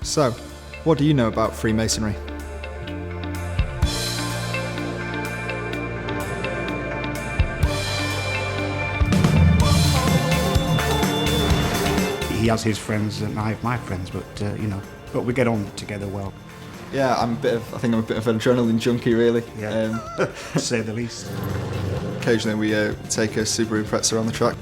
So, what do you know about Freemasonry? He has his friends and I have my friends, but but we get on together well. Yeah, I think I'm a bit of an adrenaline junkie, really. Yeah, to say the least. Occasionally we take a Subaru Impreza on the track.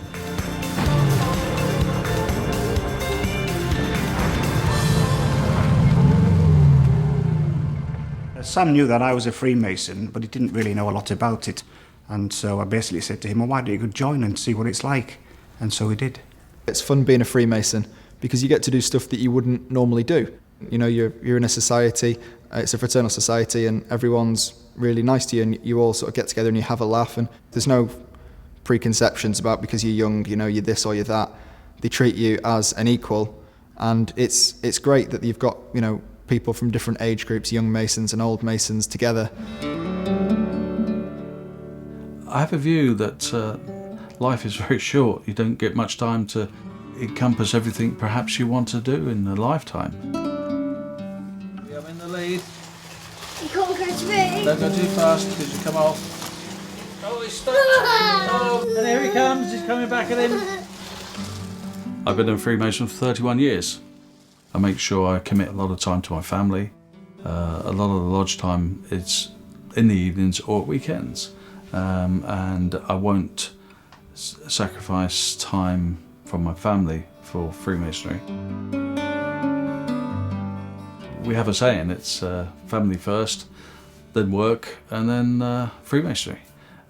Sam knew that I was a Freemason, but he didn't really know a lot about it. And so I basically said to him, well, why don't you go join and see what it's like? And so he did. It's fun being a Freemason because you get to do stuff that you wouldn't normally do. You know, you're in a society, it's a fraternal society, and everyone's really nice to you, and you all sort of get together and you have a laugh, and there's no preconceptions about because you're young, you know, you're this or you're that. They treat you as an equal, and it's great that you've got, you know, people from different age groups, young Masons and old Masons together. I have a view that life is very short. You don't get much time to encompass everything perhaps you want to do in a lifetime. I'm in the lead. You can't go through. Don't go too fast because you come off. Oh, he's stuck. Oh, and here he comes. He's coming back at him. I've been a Freemason for 31 years. I make sure I commit a lot of time to my family. A lot of the lodge time is in the evenings or weekends. And I won't sacrifice time from my family for Freemasonry. We have a saying, it's family first, then work, and then Freemasonry.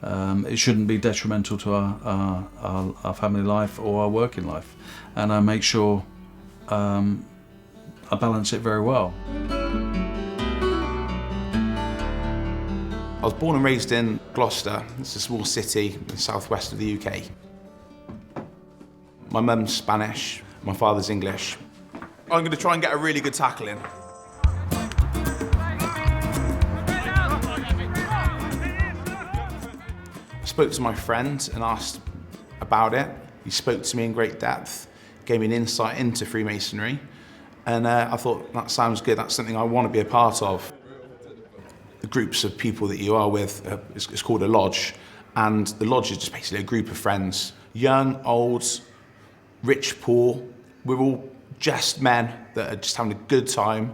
It shouldn't be detrimental to our family life or our working life. And I make sure I balance it very well. I was born and raised in Gloucester. It's a small city in the southwest of the UK. My mum's Spanish, my father's English. I'm going to try and get a really good tackle in. I spoke to my friend and asked about it. He spoke to me in great depth, gave me an insight into Freemasonry, and I thought, that sounds good, that's something I want to be a part of. The groups of people that you are with, it's called a lodge, and the lodge is just basically a group of friends. Young, old, rich, poor, we're all just men that are just having a good time,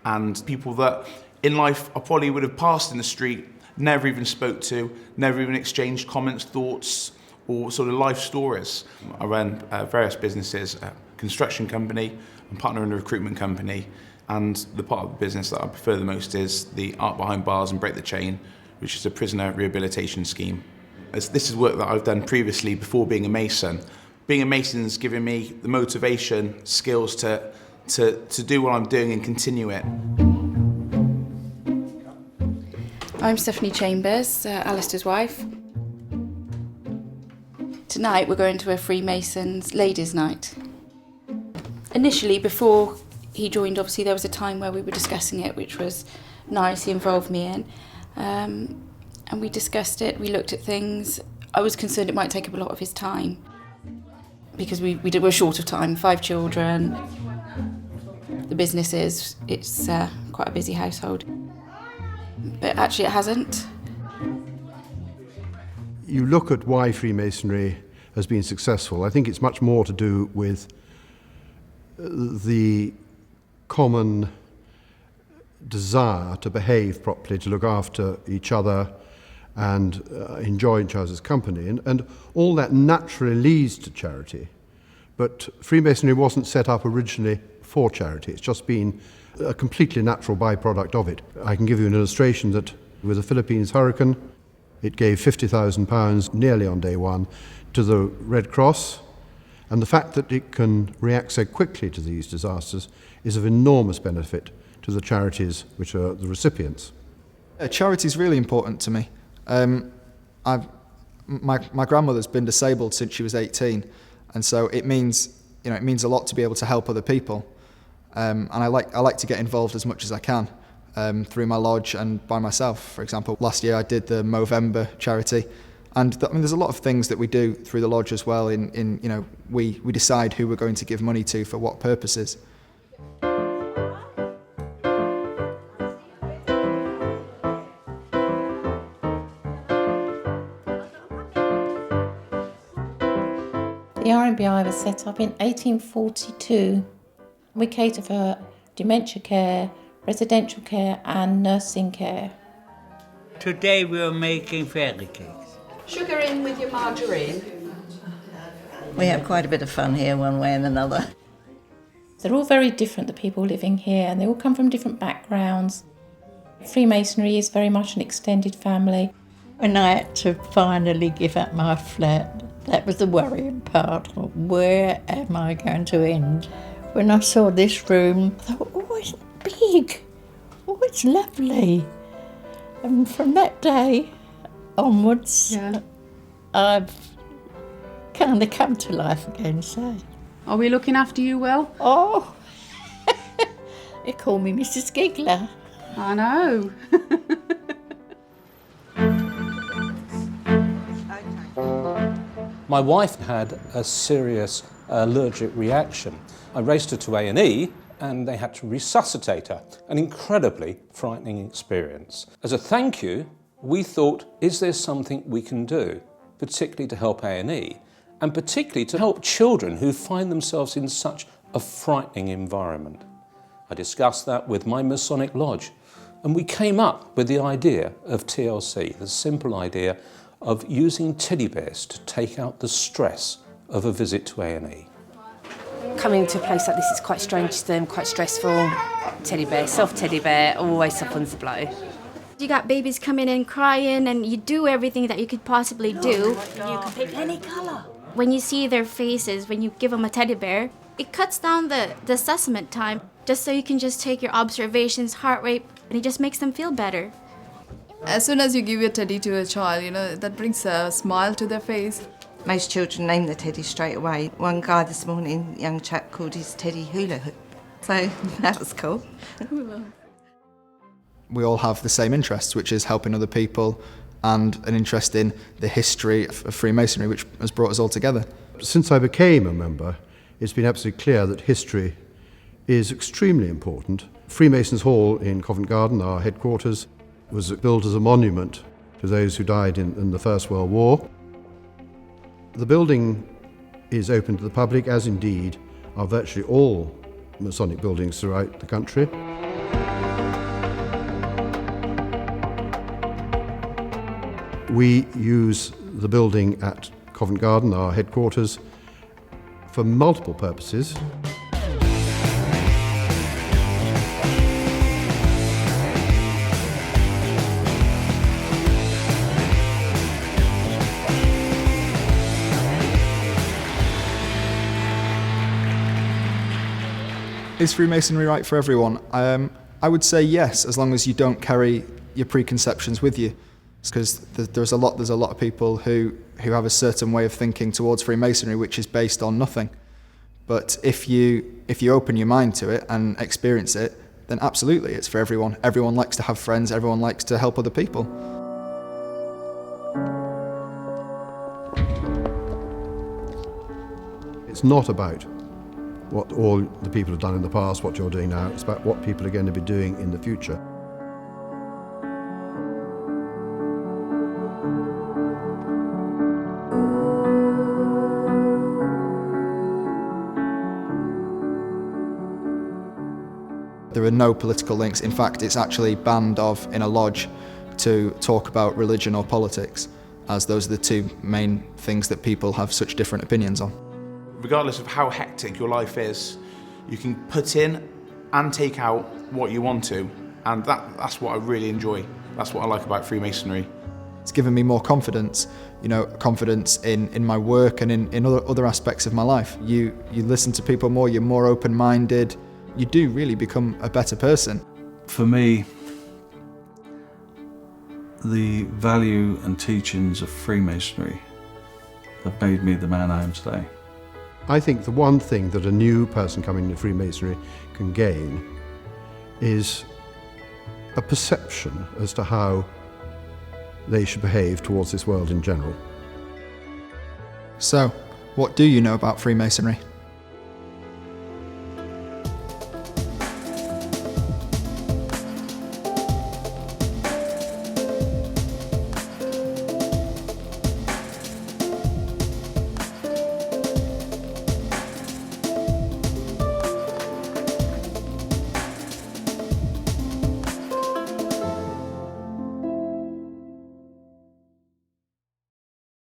and people that in life I probably would have passed in the street, never even spoke to, never even exchanged comments, thoughts, or sort of life stories. I run various businesses, a construction company, I'm partner in a recruitment company, and the part of the business that I prefer the most is the Art Behind Bars and Break the Chain, which is a prisoner rehabilitation scheme. This is work that I've done previously before being a Mason. Being a Mason has given me the motivation, skills to do what I'm doing and continue it. I'm Stephanie Chambers, Alistair's wife. Tonight we're going to a Freemasons ladies' night. Initially, before he joined, obviously there was a time where we were discussing it, which was nice, he involved me in. And we discussed it, we looked at things. I was concerned it might take up a lot of his time because we're short of time, 5 children. The business it's quite a busy household. But actually it hasn't. You look at why Freemasonry has been successful. I think it's much more to do with the common desire to behave properly, to look after each other and enjoy each other's company. And all that naturally leads to charity. But Freemasonry wasn't set up originally for charity. It's just been a completely natural byproduct of it. I can give you an illustration that with the Philippines hurricane, it gave £50,000 nearly on day one to the Red Cross. And the fact that it can react so quickly to these disasters is of enormous benefit to the charities which are the recipients. Charity is really important to me. My grandmother's been disabled since she was 18, and so it means a lot to be able to help other people. And I like to get involved as much as I can through my lodge and by myself. For example, last year I did the Movember charity. And there's a lot of things that we do through the lodge as well. We decide who we're going to give money to for what purposes. BI was set up in 1842. We cater for dementia care, residential care and nursing care. Today we are making fairy cakes. Sugar in with your margarine. We have quite a bit of fun here one way and another. They're all very different, the people living here, and they all come from different backgrounds. Freemasonry is very much an extended family. When I had to finally give up my flat, that was the worrying part. Where am I going to end? When I saw this room, I thought, oh, it's big. Oh, it's lovely. And from that day onwards, I've kind of come to life again, so. Are we looking after you well? Oh, they call me Mrs. Giggler. I know. My wife had a serious allergic reaction. I raced her to A&E and they had to resuscitate her. An incredibly frightening experience. As a thank you, we thought, is there something we can do, particularly to help A&E, and particularly to help children who find themselves in such a frightening environment? I discussed that with my Masonic Lodge, and we came up with the idea of TLC, the simple idea of using teddy bears to take out the stress of a visit to A&E. Coming to a place like this is quite strange to them, quite stressful. Teddy bear, soft teddy bear, always softens the blow. You got babies coming in crying and you do everything that you could possibly do. You can pick any colour. When you see their faces, when you give them a teddy bear, it cuts down the assessment time just so you can just take your observations, heart rate, and it just makes them feel better. As soon as you give your teddy to a child, you know, that brings a smile to their face. Most children name the teddy straight away. One guy this morning, young chap, called his teddy hula hoop. So that was cool. We all have the same interests, which is helping other people and an interest in the history of Freemasonry, which has brought us all together. Since I became a member, it's been absolutely clear that history is extremely important. Freemasons' Hall in Covent Garden, our headquarters, was built as a monument to those who died in the First World War. The building is open to the public, as indeed are virtually all Masonic buildings throughout the country. We use the building at Covent Garden, our headquarters, for multiple purposes. Is Freemasonry right for everyone? I would say yes, as long as you don't carry your preconceptions with you. Because there's a lot of people who have a certain way of thinking towards Freemasonry which is based on nothing. But if you open your mind to it and experience it, then absolutely it's for everyone. Everyone likes to have friends, everyone likes to help other people. It's not about what all the people have done in the past, what you're doing now. It's about what people are going to be doing in the future. There are no political links. In fact, it's actually banned in a lodge to talk about religion or politics, as those are the two main things that people have such different opinions on. Regardless of how hectic your life is, you can put in and take out what you want to, and that's what I really enjoy. That's what I like about Freemasonry. It's given me more confidence, confidence in my work and in other aspects of my life. You listen to people more, you're more open-minded, you do really become a better person. For me, the value and teachings of Freemasonry have made me the man I am today. I think the one thing that a new person coming into Freemasonry can gain is a perception as to how they should behave towards this world in general. So, what do you know about Freemasonry?